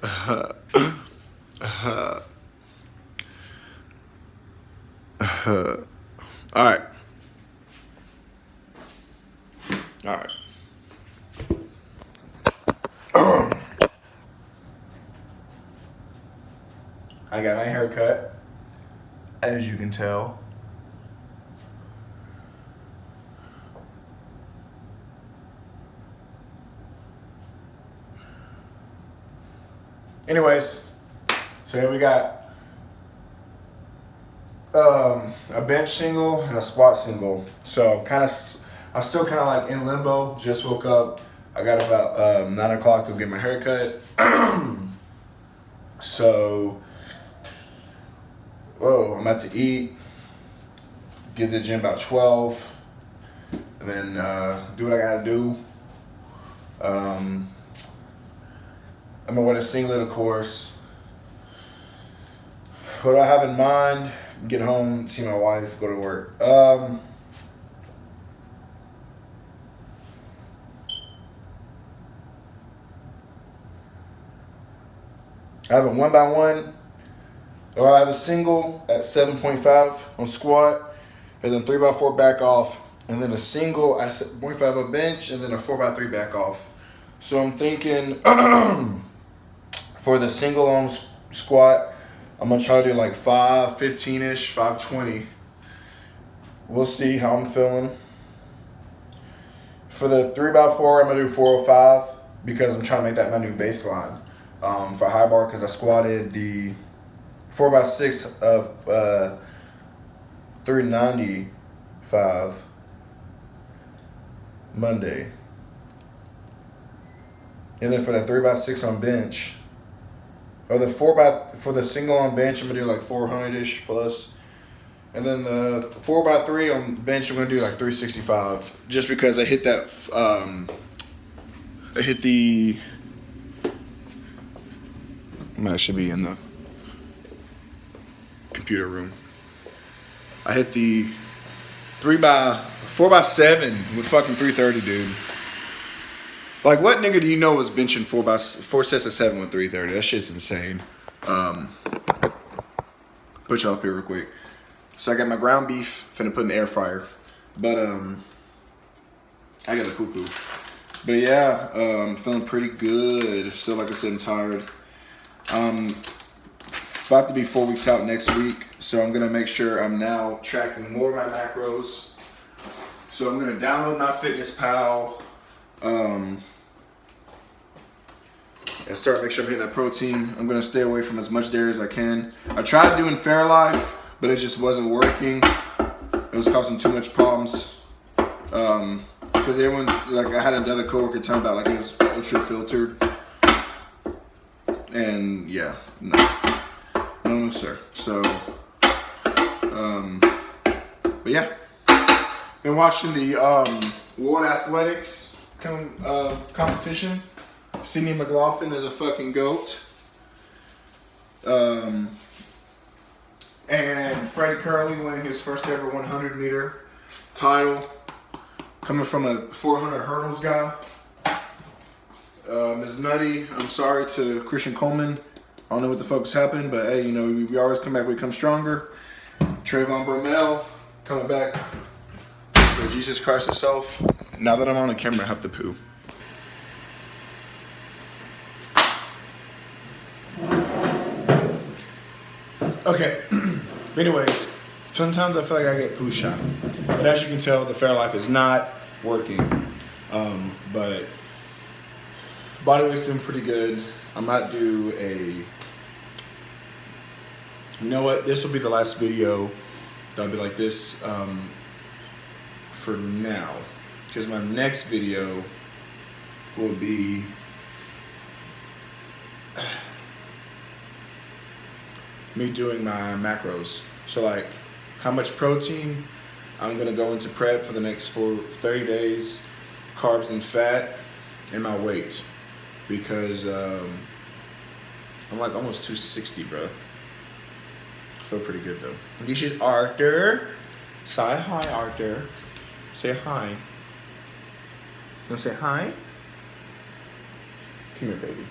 All right. All right. I got my hair cut, as you can tell. Anyways, so here we got a bench single and a squat single. So I'm still kind of like in limbo. Just woke up. I got about 9 o'clock to get my hair cut. So, I'm about to eat. Get to the gym about 12. And then do what I gotta do. I'm gonna wear the singlet, of course. What do I have in mind? Get home, see my wife, go to work. I have a 1x1, or I have a single at 7.5 on squat, and then 3x4 back off, and then a single at 7.5 on bench, and then a 4x3 back off. So I'm thinking for the single on squat, I'm gonna try to do like 515-ish, 520. We'll see how I'm feeling. For the 3x4, I'm gonna do 405 because I'm trying to make that my new baseline for high bar, because I squatted the 4x6 of 395 Monday. And then for the 3x6 on bench, or the for the single on bench, I'm gonna do like 400-ish plus. And then the 4x3 on bench, I'm gonna do like 365, just because I hit that. I hit the. I should be in the computer room. I hit the 4x7 with fucking 330, dude. Like, what nigga do you know was benching 4 sets of 7 with 330? That shit's insane. Put y'all up here real quick. So I got my ground beef finna put in the air fryer. But I got a poo-poo. But yeah, I'm feeling pretty good. Still, like I said, I'm tired. About to be 4 weeks out next week, so I'm gonna make sure I'm now tracking more of my macros. So I'm gonna download MyFitnessPal. And start make sure I'm hitting that protein. I'm gonna stay away from as much dairy as I can. I tried doing Fairlife, but it just wasn't working. It was causing too much problems. Because everyone, like, I had another coworker tell me about, like, it was ultra filtered. And yeah, no sir. So, but yeah, been watching the World Athletics competition. Sydney McLaughlin is a fucking GOAT. And Freddie Curley winning his first ever 100 meter title, coming from a 400 hurdles guy. Ms. Nutty, I'm sorry to Christian Coleman. I don't know what the fuck's happened, but hey, you know, we always come back, we come stronger. Trayvon Bromell coming back for Jesus Christ himself. Now that I'm on the camera, I have to poo. Okay, anyways, sometimes I feel like I get poo shot. But as you can tell, the Fairlife is not working. But body weight's been pretty good. I might do you know what? This will be the last video that'll be like this for now. Because my next video will be me doing my macros. So like how much protein I'm gonna go into prep for the next 30 days, carbs and fat, and my weight. Because I'm like almost 260, bro. I feel pretty good though. This is Arthur. Say hi, Arthur. Say hi. You wanna say hi? Come here, baby.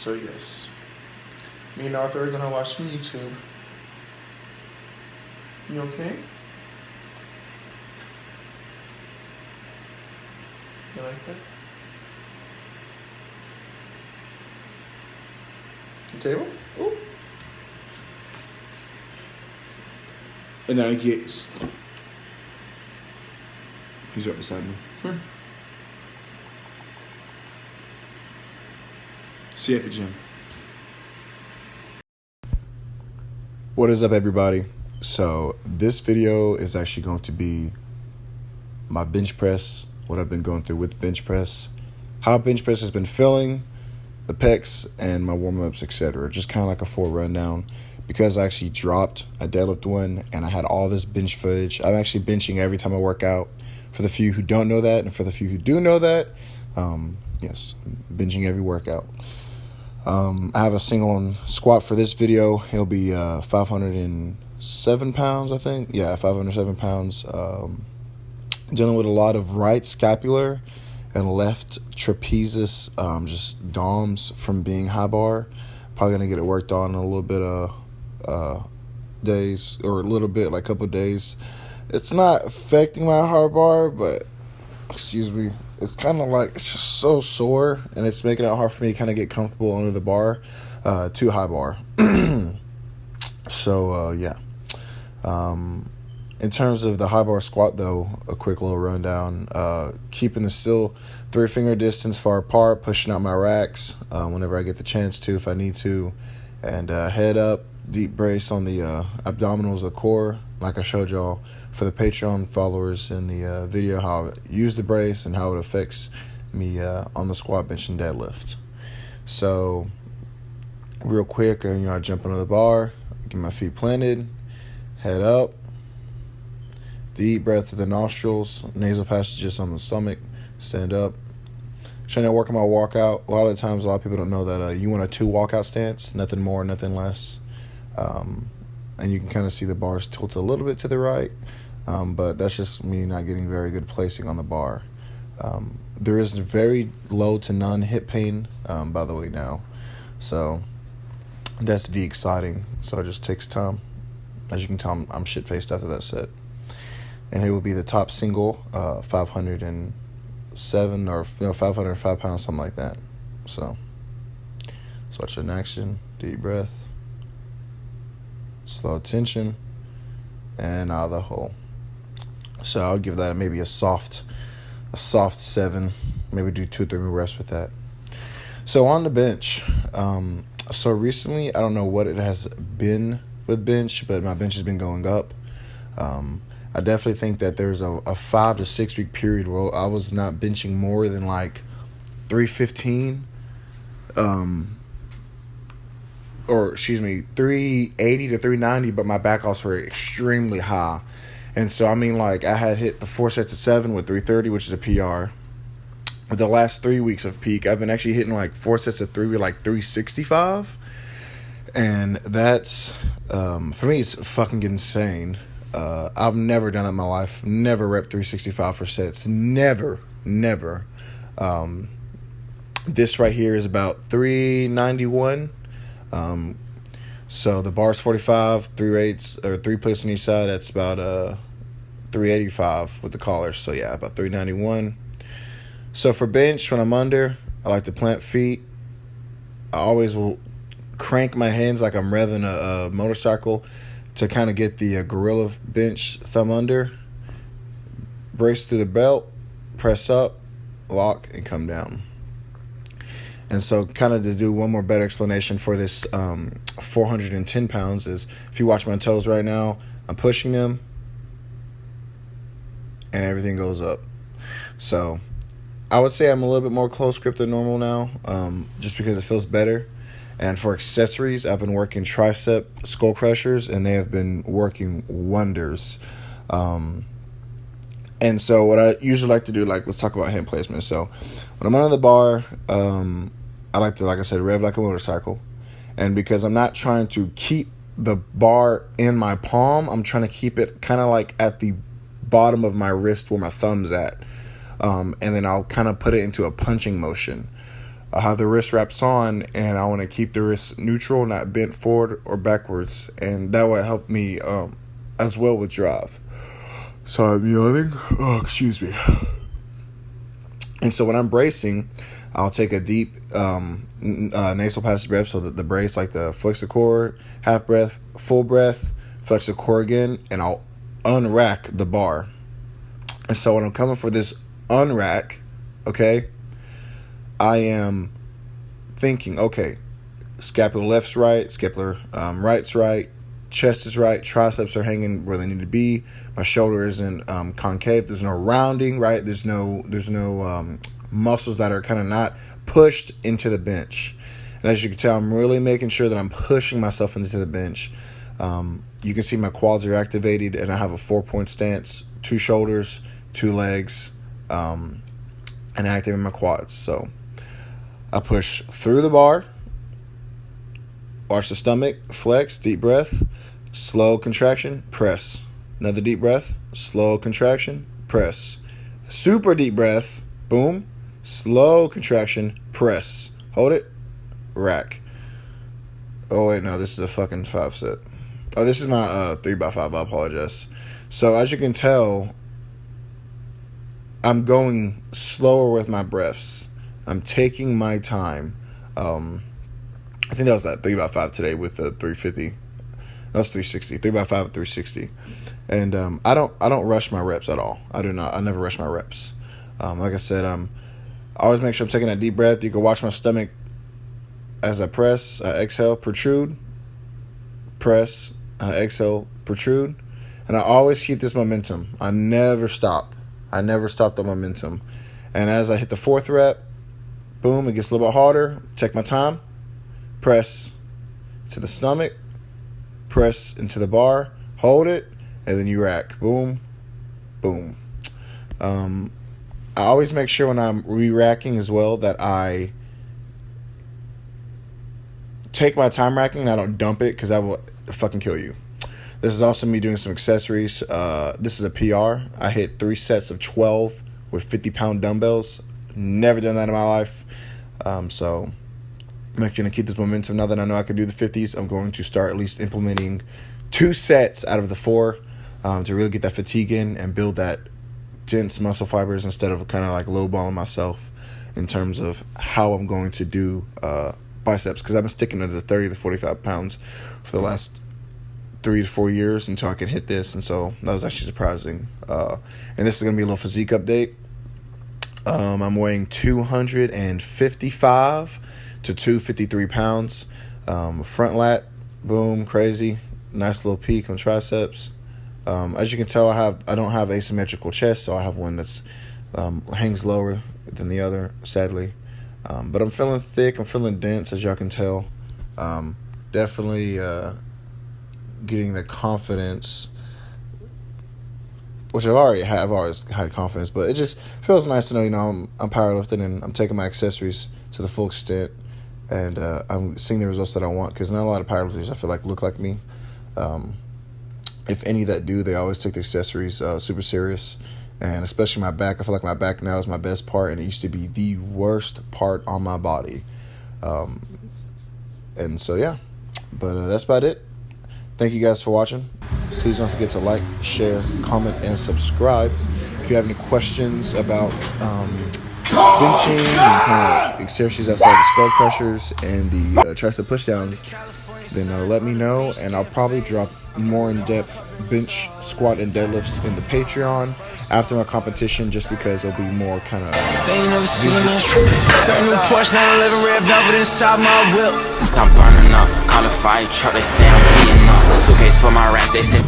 So yes, me and Arthur are gonna watch some YouTube. You okay? You like that? The table? Ooh. And then I get. He's right beside me. See you at the gym. What is up, everybody? So this video is actually going to be my bench press, what I've been going through with bench press, how bench press has been feeling, the pecs, and my warm-ups, etc. Just kind of like a full rundown. Because I actually dropped a deadlift one and I had all this bench footage. I'm actually benching every time I work out. For the few who don't know that, and for the few who do know that, yes, benching every workout. I have a single on squat for this video. It'll be 507 pounds, I think. Yeah, 507 pounds. Dealing with a lot of right scapular and left trapezius, just DOMs from being high bar. Probably going to get it worked on in a little bit of days, or a little bit, like a couple of days. It's not affecting my high bar, but excuse me, it's kind of like, it's just so sore, and it's making it hard for me to kind of get comfortable under the bar, too high bar. So yeah, in terms of the high bar squat though, a quick little rundown. Keeping the still 3-finger distance far apart, pushing out my racks whenever I get the chance to, if I need to, and head up, deep brace on the abdominals of the core, like I showed y'all for the Patreon followers in the video, how I use the brace and how it affects me on the squat, bench, and deadlift. So real quick, I jump under the bar, get my feet planted, head up, deep breath through the nostrils, nasal passages on the stomach, stand up. Trying to work on my walkout. A lot of the times, a lot of people don't know that you want a 2 walkout stance, nothing more, nothing less. And you can kind of see the bars tilt a little bit to the right, but that's just me not getting very good placing on the bar. There is very low to none hip pain, by the way, now. So that's exciting. So it just takes time. As you can tell, I'm shit-faced after that set. And it will be the top single, 507 or 505 pounds, something like that. So watch it in action. Deep breath. Slow tension. And out of the hole. So I'll give that maybe a soft 7. Maybe do 2 or 3 more reps with that. So on the bench. So recently, I don't know what it has been with bench, but my bench has been going up. I definitely think that there's a 5 to 6 week period where I was not benching more than like 315, or excuse me, 380 to 390, but my back offs were extremely high. And so, I mean, like, I had hit the 4 sets of 7 with 330, which is a PR. With the last 3 weeks of peak, I've been actually hitting like 4 sets of 3 with like 365. And that's, for me, it's fucking insane. I've never done it in my life. Never rep 365 for sets. Never. This right here is about 391. So the bar's 45, 3 weights, or 3 plates on each side. That's about 385 with the collars. So yeah, about 391. So for bench, when I'm under, I like to plant feet. I always will crank my hands like I'm revving a motorcycle to kind of get the gorilla bench thumb under. Brace through the belt, press up, lock, and come down. And so kind of to do one more better explanation for this 410 pounds is, if you watch my toes right now, I'm pushing them and everything goes up. So I would say I'm a little bit more close grip than normal now, just because it feels better. And for accessories, I've been working tricep skull crushers, and they have been working wonders. And so what I usually like to do, like, let's talk about hand placement. So when I'm under the bar, I like to, like I said, rev like a motorcycle. And because I'm not trying to keep the bar in my palm, I'm trying to keep it kind of like at the bottom of my wrist where my thumb's at. And then I'll kind of put it into a punching motion. I have the wrist wraps on, and I want to keep the wrist neutral, not bent forward or backwards, and that will help me as well with drive. So I'm yawning. Oh, excuse me. And so when I'm bracing, I'll take a deep nasal passage breath, so that the brace, like the flexor, half breath, full breath, flexor again, and I'll unrack the bar. And so when I'm coming for this unrack, okay, I am thinking, okay, scapular left's right, scapular right's right, chest is right, triceps are hanging where they need to be, my shoulder isn't concave, there's no rounding, right, there's no muscles that are kind of not pushed into the bench. And as you can tell, I'm really making sure that I'm pushing myself into the bench. You can see my quads are activated, and I have a 4-point stance, 2 shoulders, 2 legs, and activating my quads. So I push through the bar, watch the stomach, flex, deep breath, slow contraction, press. Another deep breath, slow contraction, press. Super deep breath, boom, slow contraction, press. Hold it, rack. Oh wait, no, this is a fucking 5 set. Oh, this is my 3x5, I apologize. So as you can tell, I'm going slower with my breaths. I'm taking my time. I think that was that 3x5 today with the 350. That was 360. 3x5 at 360. And I don't rush my reps at all. I do not. I never rush my reps. Like I said, I always make sure I'm taking that deep breath. You can watch my stomach as I press, exhale, protrude, press, exhale, protrude. And I always keep this momentum. I never stop. I never stop the momentum. And as I hit the 4th rep, boom, it gets a little bit harder. Take my time. Press to the stomach. Press into the bar. Hold it. And then you rack. Boom. Boom. I always make sure when I'm re-racking as well that I take my time racking and I don't dump it, because that will fucking kill you. This is also me doing some accessories. This is a PR. I hit 3 sets of 12 with 50-pound dumbbells. Never done that in my life. So I'm actually going to keep this momentum. Now that I know I can do the 50s, I'm going to start at least implementing 2 sets out of the 4 to really get that fatigue in and build that dense muscle fibers, instead of kind of like lowballing myself in terms of how I'm going to do biceps, because I've been sticking to the 30 to 45 pounds for the last 3 to 4 years until I can hit this. And so that was actually surprising. And this is going to be a little physique update. I'm weighing 255 to 253 pounds. Front lat, boom, crazy. Nice little peak on triceps. As you can tell, I don't have asymmetrical chest, so I have one that's hangs lower than the other, sadly. But I'm feeling thick. I'm feeling dense, as y'all can tell. Definitely getting the confidence, which I've always had confidence, but it just feels nice to know, I'm powerlifting and I'm taking my accessories to the full extent, and I'm seeing the results that I want, because not a lot of powerlifters, I feel like, look like me. If any that do, they always take the accessories super serious, and especially my back. I feel like my back now is my best part, and it used to be the worst part on my body. And so, yeah, but that's about it. Thank you guys for watching. Please don't forget to like, share, comment, and subscribe. If you have any questions about benching and kind of exercises outside the skull crushers and the tricep pushdowns, then let me know, and I'll probably drop more in-depth bench, squat, and deadlifts in the Patreon after my competition, just because it'll be more kind of they ain't never seen this. Brand new Porsche 911 revved up inside my whip. I'm burning up, call a fire truck, they say I'm beating up. Suitcase for my racks, they say